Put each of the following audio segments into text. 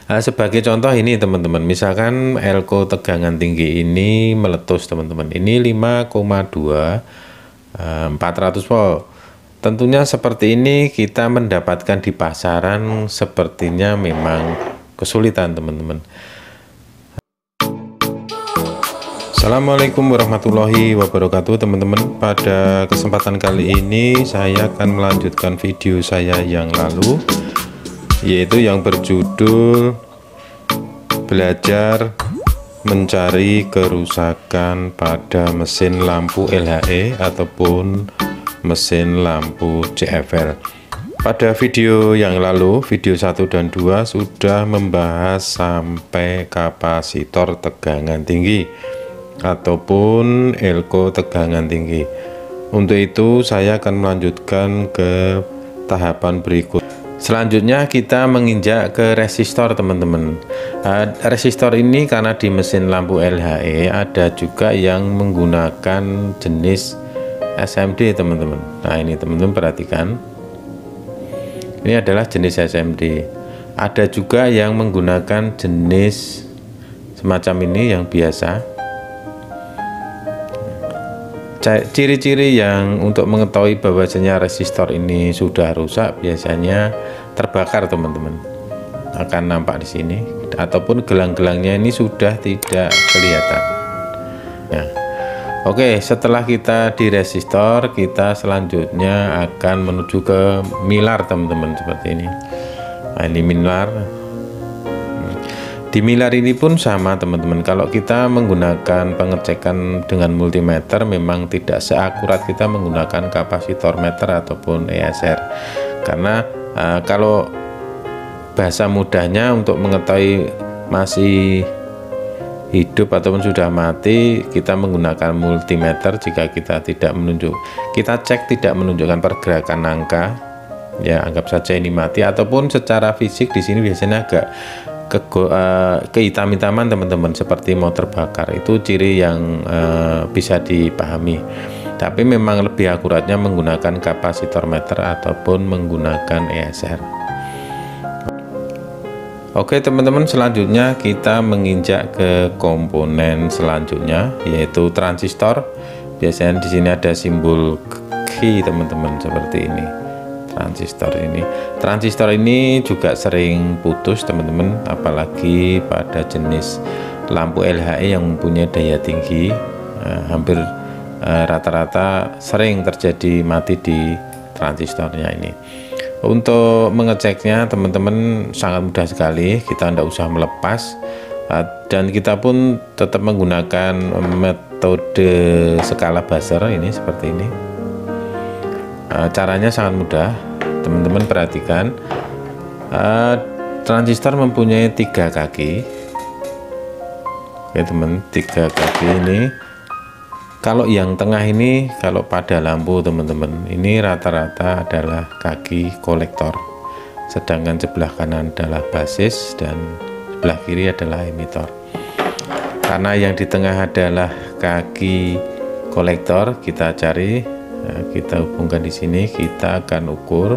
Sebagai contoh ini teman-teman, misalkan elko tegangan tinggi ini meletus teman-teman, ini 5,2 400 volt. Tentunya seperti ini kita mendapatkan di pasaran sepertinya memang kesulitan teman-teman. Assalamualaikum warahmatullahi wabarakatuh teman-teman. Pada kesempatan kali ini saya akan melanjutkan video saya yang lalu, yaitu yang berjudul belajar mencari kerusakan pada mesin lampu LHE ataupun mesin lampu CFL. Pada video yang lalu, video 1 dan 2 sudah membahas sampai kapasitor tegangan tinggi ataupun elko tegangan tinggi. Untuk itu saya akan melanjutkan ke tahapan berikut. Selanjutnya kita menginjak ke resistor teman-teman. Resistor ini karena di mesin lampu LHE ada juga yang menggunakan jenis SMD teman-teman. Nah ini teman-teman perhatikan, ini adalah jenis SMD. Ada juga yang menggunakan jenis semacam ini yang biasa. Ciri-ciri yang untuk mengetahui bahwasanya resistor ini sudah rusak biasanya terbakar teman-teman, akan nampak di sini, ataupun gelang-gelangnya ini sudah tidak kelihatan. Nah, oke, setelah kita di resistor, kita selanjutnya akan menuju ke milar teman-teman, seperti ini. Nah, ini milar. Di milar ini pun sama teman-teman, kalau kita menggunakan pengecekan dengan multimeter memang tidak seakurat kita menggunakan kapasitor meter ataupun ESR, karena kalau bahasa mudahnya untuk mengetahui masih hidup ataupun sudah mati, kita menggunakan multimeter. Jika kita cek tidak menunjukkan pergerakan angka, ya anggap saja ini mati, ataupun secara fisik di sini biasanya agak kehitam-hitaman teman-teman, seperti mau terbakar. Itu ciri yang bisa dipahami, tapi memang lebih akuratnya menggunakan kapasitor meter ataupun menggunakan ESR. Oke teman-teman, selanjutnya kita menginjak ke komponen selanjutnya, yaitu transistor. Biasanya di sini ada simbol Ki teman-teman, seperti ini. Transistor ini juga sering putus teman-teman, apalagi pada jenis lampu LHE yang mempunyai daya tinggi. Hampir rata-rata sering terjadi mati di transistornya ini. Untuk mengeceknya teman-teman sangat mudah sekali, kita tidak usah melepas, dan kita pun tetap menggunakan metode skala buzzer ini, seperti ini. Caranya sangat mudah teman-teman, perhatikan. Transistor mempunyai 3 kaki. Oke teman, 3 kaki ini. Kalau yang tengah ini, kalau pada lampu teman-teman, ini rata-rata adalah kaki kolektor, sedangkan sebelah kanan adalah basis dan sebelah kiri adalah emitor. Karena yang di tengah adalah kaki kolektor, kita cari, kita hubungkan di sini, kita akan ukur.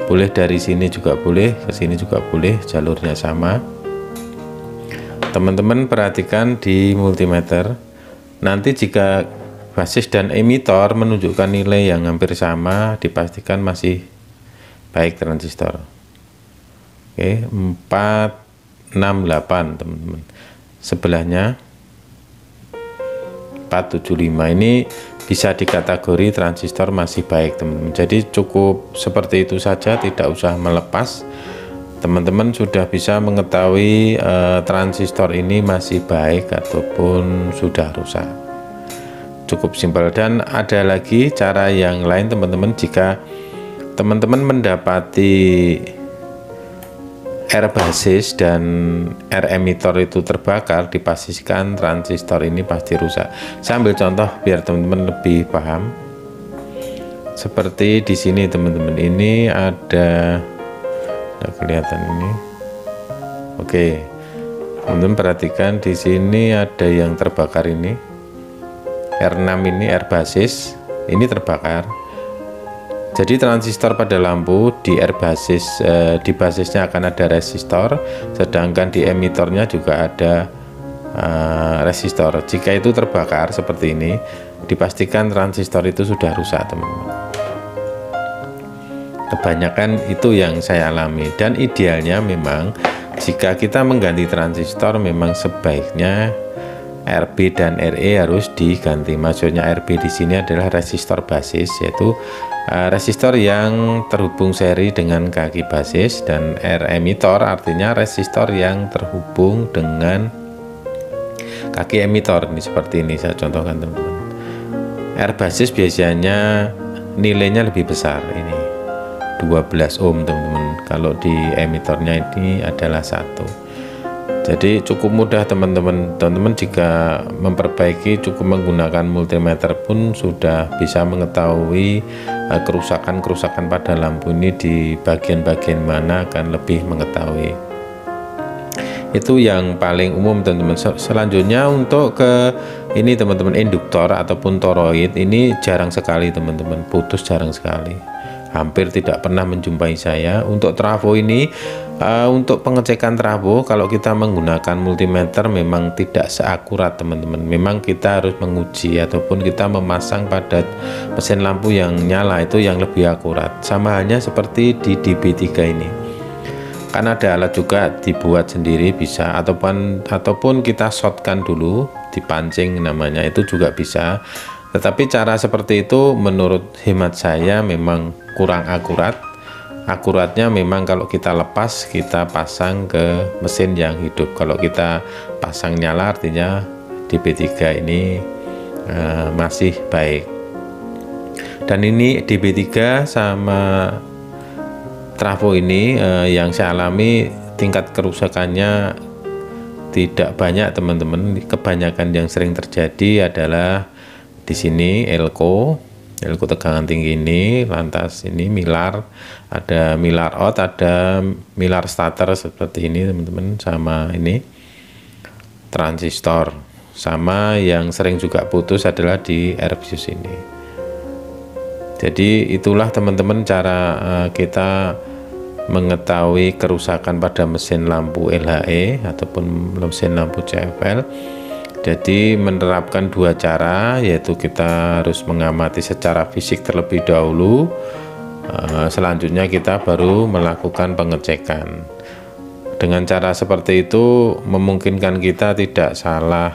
Boleh dari sini juga boleh, ke sini juga boleh, jalurnya sama. Teman-teman perhatikan di multimeter, nanti jika basis dan emitor menunjukkan nilai yang hampir sama, dipastikan masih baik transistor. Oke, 468 teman-teman. Sebelahnya 475, ini bisa dikategori transistor masih baik teman-teman. Jadi cukup seperti itu saja, tidak usah melepas. Teman-teman sudah bisa mengetahui transistor ini masih baik ataupun sudah rusak. Cukup simpel. Dan ada lagi cara yang lain teman-teman, jika teman-teman mendapati R basis dan R emitor itu terbakar, dipastikan transistor ini pasti rusak. Saya ambil contoh biar teman-teman lebih paham. Seperti di sini teman-teman, ini ada kelihatan ini. Oke, teman-teman perhatikan di sini ada yang terbakar ini. R6 ini R basis ini terbakar. Jadi transistor pada lampu di basis, di basisnya akan ada resistor, sedangkan di emitornya juga ada resistor. Jika itu terbakar seperti ini, dipastikan transistor itu sudah rusak, teman-teman. Kebanyakan itu yang saya alami, dan idealnya memang jika kita mengganti transistor memang sebaiknya RB dan RE harus diganti. Maksudnya RB di sini adalah resistor basis, yaitu resistor yang terhubung seri dengan kaki basis, dan R emitor artinya resistor yang terhubung dengan kaki emitor. Ini seperti ini saya contohkan, teman-teman. R basis biasanya nilainya lebih besar, ini 12 ohm, teman-teman. Kalau di emitornya ini adalah 1. Jadi cukup mudah, teman-teman. Teman-teman jika memperbaiki cukup menggunakan multimeter pun sudah bisa mengetahui kerusakan-kerusakan pada lampu ini di bagian-bagian mana, akan lebih mengetahui. Itu yang paling umum, teman-teman. Selanjutnya untuk ke ini, teman-teman, induktor ataupun toroid ini jarang sekali, teman-teman, putus jarang sekali, hampir tidak pernah menjumpai saya. Untuk trafo ini, untuk pengecekan trafo kalau kita menggunakan multimeter memang tidak seakurat, teman-teman. Memang kita harus menguji ataupun kita memasang pada mesin lampu yang nyala, itu yang lebih akurat. Sama halnya seperti di DB3 ini, kan ada alat juga dibuat sendiri bisa, ataupun kita shotkan dulu, dipancing namanya, itu juga bisa. Tetapi cara seperti itu menurut hemat saya memang kurang akurat. Akuratnya memang kalau kita lepas, kita pasang ke mesin yang hidup. Kalau kita pasang nyala artinya DB3 ini masih baik. Dan ini DB3 sama trafo ini yang saya alami tingkat kerusakannya tidak banyak, teman-teman. Kebanyakan yang sering terjadi adalah di sini elko tegangan tinggi ini, lantas ini milar, ada milar out, ada milar starter seperti ini, teman-teman, sama ini transistor. Sama yang sering juga putus adalah di RBus ini. Jadi itulah, teman-teman, cara kita mengetahui kerusakan pada mesin lampu LHE ataupun mesin lampu CFL. Jadi menerapkan dua cara, yaitu kita harus mengamati secara fisik terlebih dahulu, selanjutnya kita baru melakukan pengecekan. Dengan cara seperti itu memungkinkan kita tidak salah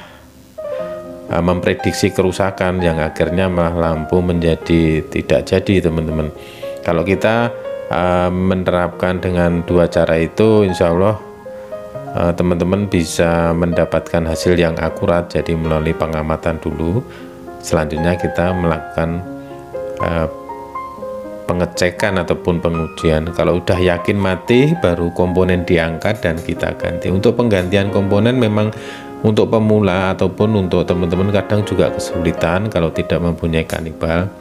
memprediksi kerusakan yang akhirnya malah lampu menjadi tidak jadi, teman-teman. Kalau kita menerapkan dengan dua cara itu, insya Allah teman-teman bisa mendapatkan hasil yang akurat. Jadi melalui pengamatan dulu, selanjutnya kita melakukan pengecekan ataupun pengujian. Kalau udah yakin mati, baru komponen diangkat dan kita ganti. Untuk penggantian komponen memang untuk pemula ataupun untuk teman-teman kadang juga kesulitan kalau tidak mempunyai kanibal.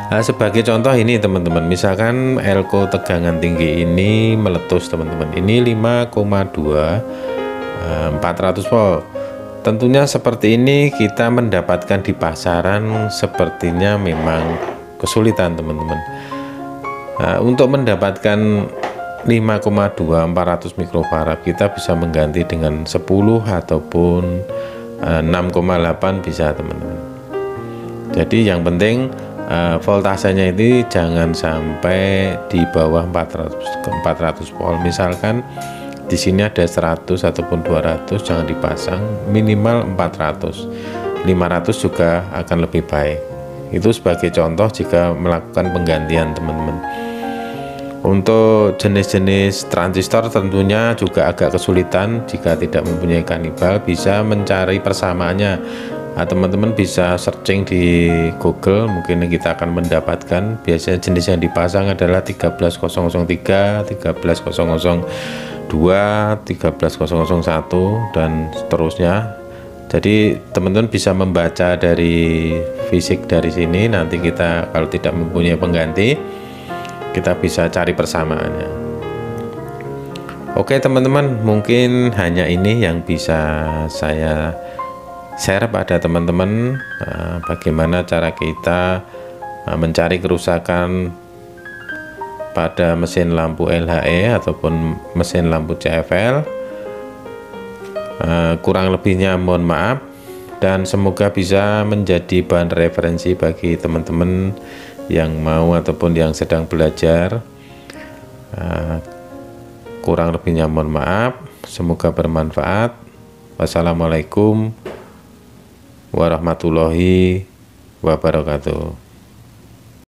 Sebagai contoh ini, teman-teman, misalkan elko tegangan tinggi ini meletus, teman-teman, ini 5,2 400 volt. Tentunya seperti ini kita mendapatkan di pasaran sepertinya memang kesulitan, teman-teman. Untuk mendapatkan 5,2 400 mikrofarad kita bisa mengganti dengan 10 ataupun 6,8 bisa, teman-teman. Jadi yang penting voltasenya ini jangan sampai di bawah 400 volt. Misalkan di sini ada 100 ataupun 200, jangan dipasang, minimal 400. 500 juga akan lebih baik. Itu sebagai contoh jika melakukan penggantian, teman-teman. Untuk jenis-jenis transistor tentunya juga agak kesulitan jika tidak mempunyai kanibal, bisa mencari persamaannya. Teman-teman bisa searching di Google, mungkin kita akan mendapatkan. Biasanya jenis yang dipasang adalah 13003, 13002, 13001 dan seterusnya. Jadi teman-teman bisa membaca dari fisik dari sini. Nanti kita kalau tidak mempunyai pengganti, kita bisa cari persamaannya. Oke, teman-teman, mungkin hanya ini yang bisa saya share pada teman-teman, bagaimana cara kita mencari kerusakan pada mesin lampu LHE ataupun mesin lampu CFL. Kurang lebihnya mohon maaf, dan semoga bisa menjadi bahan referensi bagi teman-teman yang mau ataupun yang sedang belajar. Kurang lebihnya mohon maaf, semoga bermanfaat. Wassalamualaikum warahmatullahi wabarakatuh.